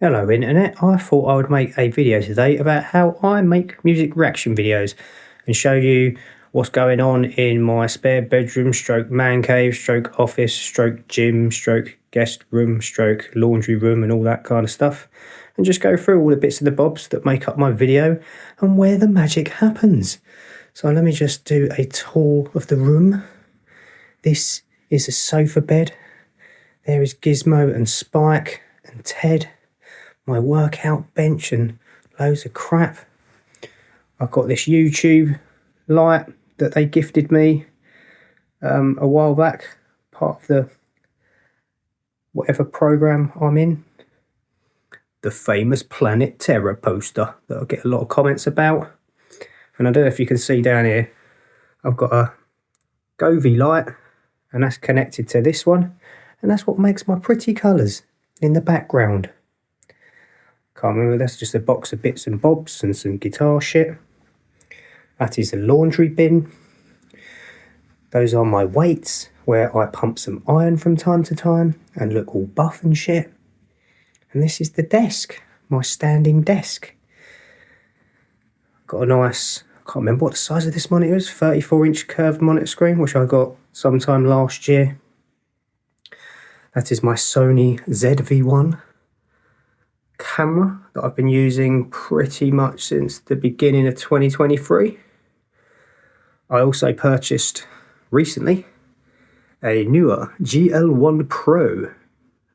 Hello Internet, I thought I would make a video today about how I make music reaction videos and show you what's going on in my spare bedroom stroke man cave stroke office stroke gym stroke guest room stroke laundry room and all that kind of stuff, and just go through all the bits and the bobs that make up my video and where the magic happens. So let me just do a tour of the room. This is a sofa bed. There is Gizmo and Spike and Ted, my workout bench and loads of crap. I've got this YouTube light that they gifted me a while back, part of the whatever program I'm in. The famous Planet Terror poster that I get a lot of comments about. And I don't know if you can see down here, I've got a Govee light and that's connected to this one, and that's what makes my pretty colours in the background. Can't remember, that's just a box of bits and bobs and some guitar shit. That is a laundry bin. Those are my weights where I pump some iron from time to time and look all buff and shit. And this is the desk, my standing desk. Got a nice, I can't remember what the size of this monitor is, 34-inch curved monitor screen, which I got sometime last year. That is my Sony ZV-1 camera that I've been using pretty much since the beginning of 2023. I also purchased recently a newer GL1 Pro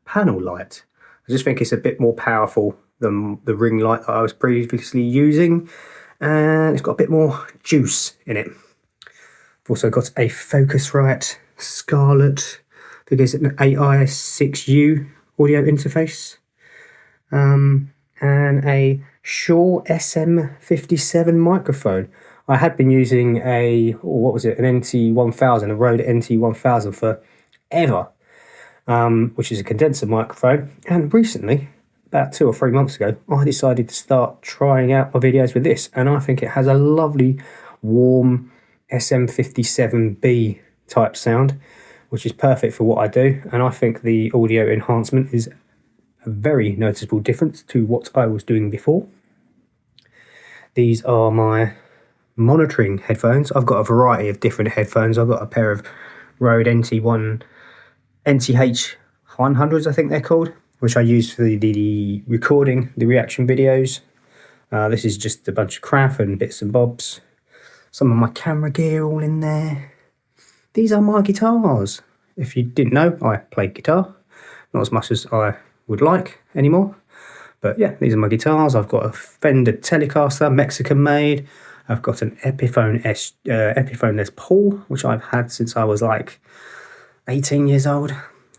panel light. I just think it's a bit more powerful than the ring light that I was previously using, and it's got a bit more juice in it. I've also got a Focusrite Scarlett, I think it's an AI6U audio interface. And a Shure SM57 microphone. I had been using an NT1000, a Rode NT1000 forever, which is a condenser microphone. And recently, about 2 or 3 months ago, I decided to start trying out my videos with this, and I think it has a lovely, warm SM57B type sound, which is perfect for what I do. And I think the audio enhancement is a very noticeable difference to what I was doing before. These are my monitoring headphones. I've got a variety of different headphones. I've got a pair of Rode NTH 100s, I think they're called, which I use for the recording, the reaction videos. This is just a bunch of crap and bits and bobs. Some of my camera gear all in there. These are my guitars. If you didn't know, I play guitar. Not as much as I would like anymore, but yeah, these are my guitars. I've got a Fender Telecaster, Mexican made. I've got an Epiphone Les Paul, which I've had since I was like 18 years old.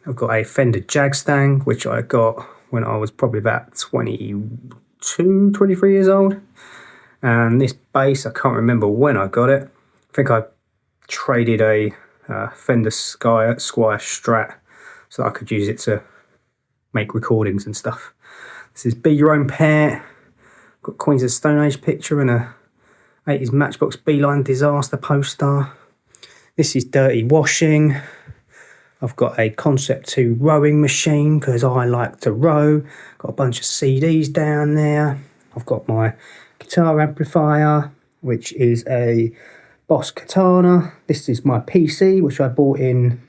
I've got a Fender Jagstang, which I got when I was probably about 22, 23 years old. And this bass, I can't remember when I got it. I think I traded a Fender Squire Strat so that I could use it to make recordings and stuff. This is Be Your Own Pet. Got Queens of Stone Age picture and a 80s Matchbox Beeline Disaster poster. This is Dirty Washing. I've got a Concept 2 rowing machine because I like to row. Got a bunch of CDs down there. I've got my guitar amplifier, which is a Boss Katana. This is my PC, which I bought in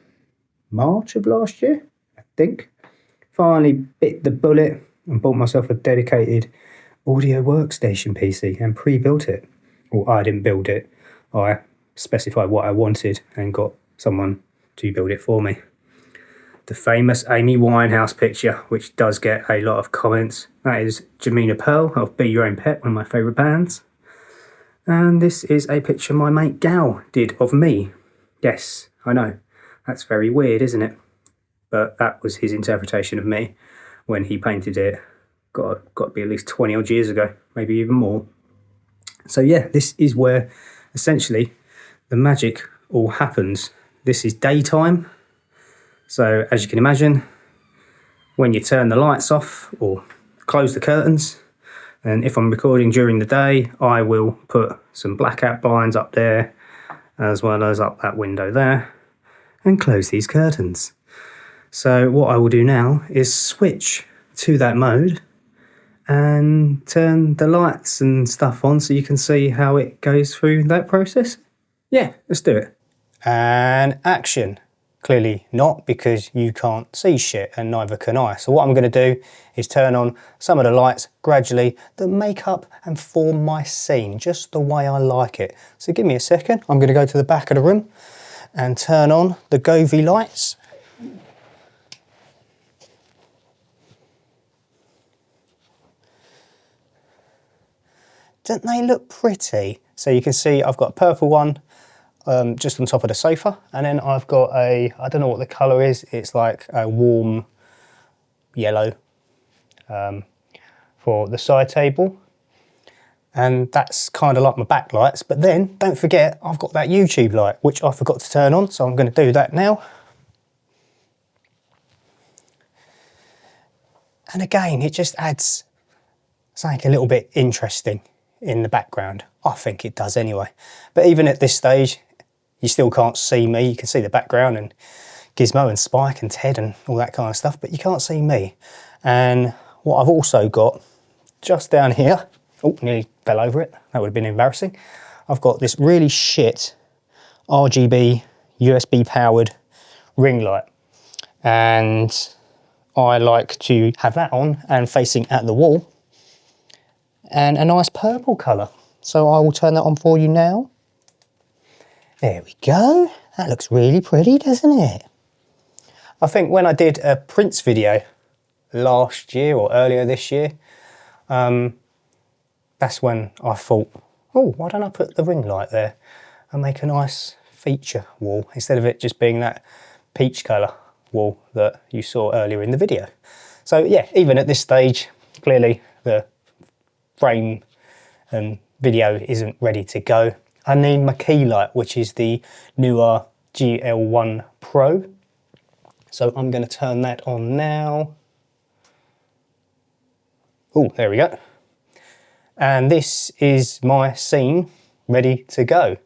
March of last year, I think. Finally bit the bullet and bought myself a dedicated audio workstation PC and pre-built it. Well, I didn't build it. I specified what I wanted and got someone to build it for me. The famous Amy Winehouse picture, which does get a lot of comments. That is Jamina Pearl of Be Your Own Pet, one of my favourite bands. And this is a picture my mate Gal did of me. Yes, I know. That's very weird, isn't it? But that was his interpretation of me when he painted it. Got to be at least 20 odd years ago, maybe even more. So yeah, this is where essentially the magic all happens. This is daytime. So as you can imagine, when you turn the lights off or close the curtains, and if I'm recording during the day, I will put some blackout blinds up there, as well as up that window there, and close these curtains. So what I will do now is switch to that mode and turn the lights and stuff on so you can see how it goes through that process? Yeah, let's do it. And action. Clearly not, because you can't see shit and neither can I. So what I'm going to do is turn on some of the lights gradually that make up and form my scene just the way I like it. So give me a second. I'm going to go to the back of the room and turn on the Govee lights. Don't they look pretty? So you can see I've got a purple one just on top of the sofa, and then I've got a, I don't know what the colour is, it's like a warm yellow for the side table, and that's kind of like my backlights. But then don't forget I've got that YouTube light which I forgot to turn on, so I'm going to do that now. And again, it just adds something a little bit interesting in the background. I think it does anyway. But even at this stage, you still can't see me. You can see the background and Gizmo and Spike and Ted and all that kind of stuff, but you can't see me. And what I've also got just down here, oh, nearly fell over it. That would have been embarrassing. I've got this really shit RGB USB powered ring light. And I like to have that on and facing at the wall, and a nice purple colour. So I will turn that on for you now. There we go. That looks really pretty, doesn't it? I think when I did a Prince video last year or earlier this year, that's when I thought, oh, why don't I put the ring light there and make a nice feature wall instead of it just being that peach colour wall that you saw earlier in the video. So yeah, even at this stage, clearly the frame and video isn't ready to go. I need my key light, which is the newer GL1 Pro. So I'm going to turn that on now. Oh, there we go. And this is my scene ready to go.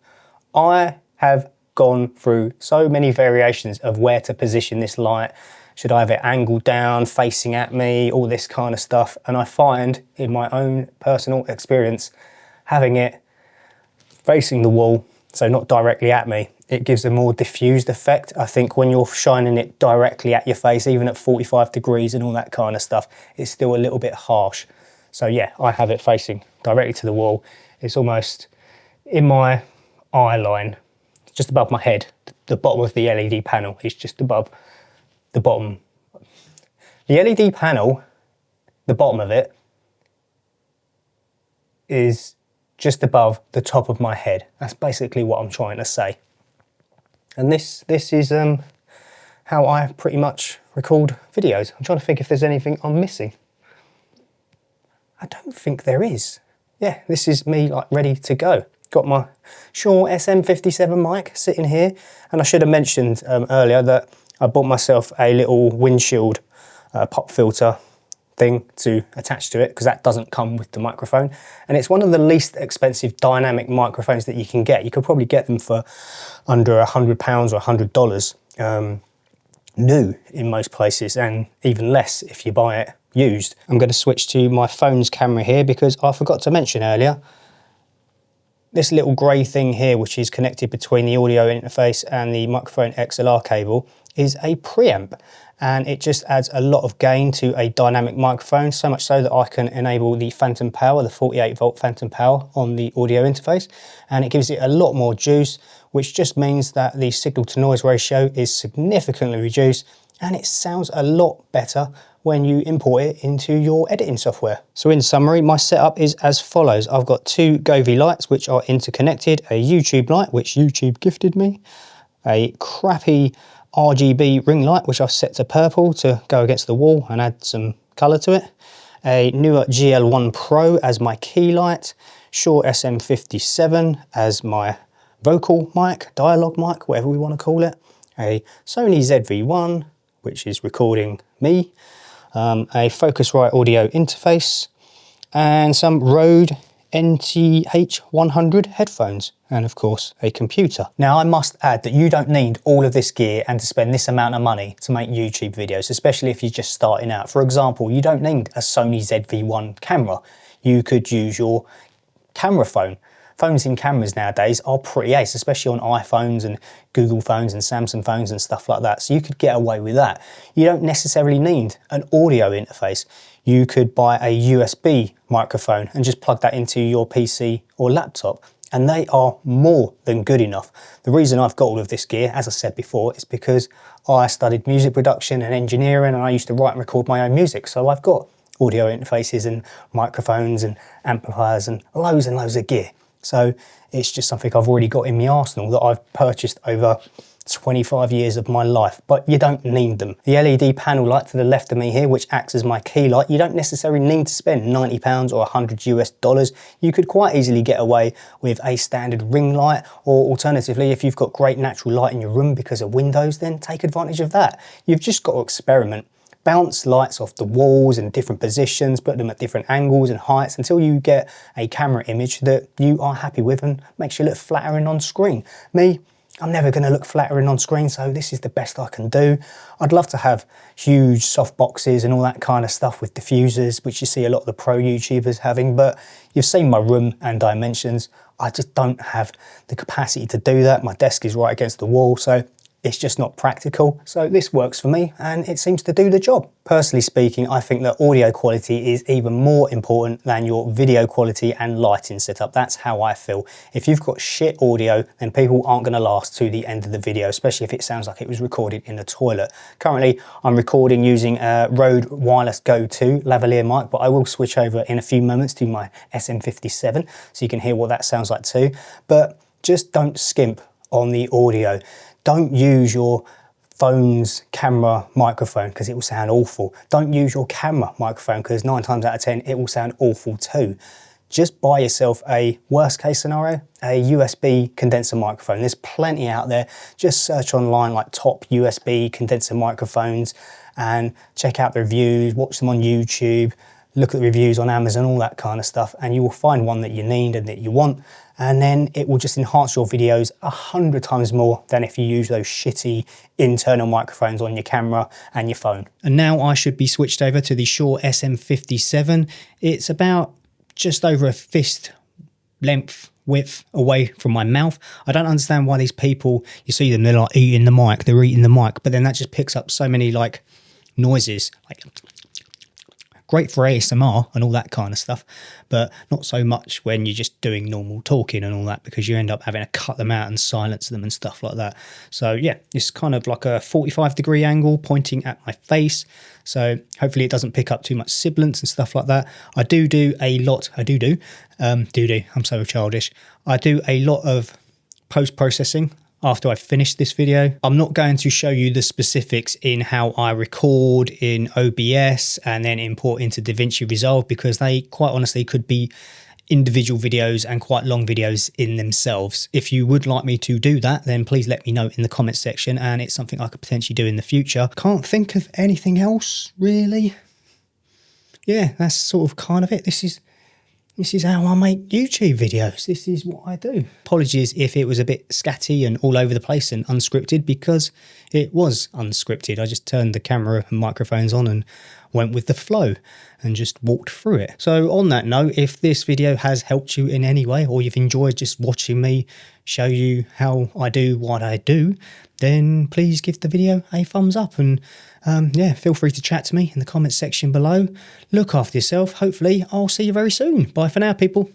I have gone through so many variations of where to position this light. Should I have it angled down, facing at me, all this kind of stuff. And I find in my own personal experience, having it facing the wall, so not directly at me, it gives a more diffused effect. I think when you're shining it directly at your face, even at 45 degrees and all that kind of stuff, it's still a little bit harsh. So yeah, I have it facing directly to the wall. It's almost in my eye line, just above my head. The bottom of the LED panel is just above the bottom. The LED panel, the bottom of it, is just above the top of my head. That's basically what I'm trying to say. And this is how I pretty much record videos. I'm trying to think if there's anything I'm missing. I don't think there is. Yeah, this is me like ready to go. Got my Shure SM57 mic sitting here, and I should have mentioned earlier that I bought myself a little windshield pop filter thing to attach to it, because that doesn't come with the microphone, and it's one of the least expensive dynamic microphones that you can get. You could probably get them for under £100 or $100 new in most places, and even less if you buy it used. I'm going to switch to my phone's camera here because I forgot to mention earlier, this little grey thing here, which is connected between the audio interface and the microphone XLR cable, is a preamp, and it just adds a lot of gain to a dynamic microphone, so much so that I can enable the phantom power, the 48-volt phantom power on the audio interface, and it gives it a lot more juice, which just means that the signal to noise ratio is significantly reduced, and it sounds a lot better when you import it into your editing software. So in summary, my setup is as follows. I've got two Govee lights which are interconnected, a YouTube light which YouTube gifted me, a crappy RGB ring light which I've set to purple to go against the wall and add some colour to it, a newer GL1 Pro as my key light, Shure SM57 as my vocal mic, dialogue mic, whatever we want to call it, a Sony ZV-1 which is recording me, a Focusrite audio interface, and some Rode NTH100 headphones, and of course a computer. Now I must add that you don't need all of this gear and to spend this amount of money to make YouTube videos, especially if you're just starting out. For example, you don't need a Sony ZV-1 camera. You could use your camera phone. Phones in cameras nowadays are pretty ace, especially on iPhones and Google phones and Samsung phones and stuff like that. So you could get away with that. You don't necessarily need an audio interface. You could buy a USB microphone and just plug that into your PC or laptop, and they are more than good enough. The reason I've got all of this gear, as I said before, is because I studied music production and engineering, and I used to write and record my own music. So I've got audio interfaces and microphones and amplifiers and loads of gear. So it's just something I've already got in my arsenal that I've purchased over 25 years of my life, but you don't need them. The LED panel light to the left of me here, which acts as my key light, you don't necessarily need to spend £90 or $100 US. You could quite easily get away with a standard ring light, or alternatively, if you've got great natural light in your room because of windows, then take advantage of that. You've just got to experiment. Bounce lights off the walls in different positions, put them at different angles and heights until you get a camera image that you are happy with and makes you look flattering on screen. Me, I'm never going to look flattering on screen, so this is the best I can do. I'd love to have huge soft boxes and all that kind of stuff with diffusers, which you see a lot of the pro YouTubers having, but you've seen my room and dimensions. I just don't have the capacity to do that. My desk is right against the wall, so it's just not practical. So this works for me and it seems to do the job. Personally speaking, I think that audio quality is even more important than your video quality and lighting setup. That's how I feel. If you've got shit audio, then people aren't going to last to the end of the video, especially if it sounds like it was recorded in the toilet. Currently, I'm recording using a Rode Wireless Go 2 lavalier mic, but I will switch over in a few moments to my SM57 so you can hear what that sounds like too. But just don't skimp on the audio. Don't use your phone's camera microphone because it will sound awful. Don't use your camera microphone because 9 times out of 10 it will sound awful too. Just buy yourself a, worst case scenario, a USB condenser microphone. There's plenty out there. Just search online like top USB condenser microphones and check out the reviews, watch them on YouTube, look at the reviews on Amazon, all that kind of stuff, and you will find one that you need and that you want, and then it will just enhance your videos 100 times more than if you use those shitty internal microphones on your camera and your phone. And now I should be switched over to the Shure SM57. It's about just over a fist length width away from my mouth. I don't understand why these people, you see them, they're like eating the mic, they're eating the mic, but then that just picks up so many like noises, like great for ASMR and all that kind of stuff, but not so much when you're just doing normal talking and all that, because you end up having to cut them out and silence them and stuff like that. So yeah, it's kind of like a 45-degree angle pointing at my face. So hopefully it doesn't pick up too much sibilance and stuff like that. I do a lot, I'm so childish. I do a lot of post-processing after I've finished this video. I'm not going to show you the specifics in how I record in OBS and then import into DaVinci Resolve, because they quite honestly could be individual videos and quite long videos in themselves. If you would like me to do that, then please let me know in the comments section, and it's something I could potentially do in the future. Can't think of anything else really. Yeah, that's sort of kind of it. This is how I make YouTube videos. This is what I do. Apologies if it was a bit scatty and all over the place and unscripted, because it was unscripted. I just turned the camera and microphones on and went with the flow and just walked through it. So on that note, if this video has helped you in any way, or you've enjoyed just watching me show you how I do what I do, then please give the video a thumbs up, and yeah, feel free to chat to me in the comments section below. Look after yourself. Hopefully I'll see you very soon. Bye for now, people.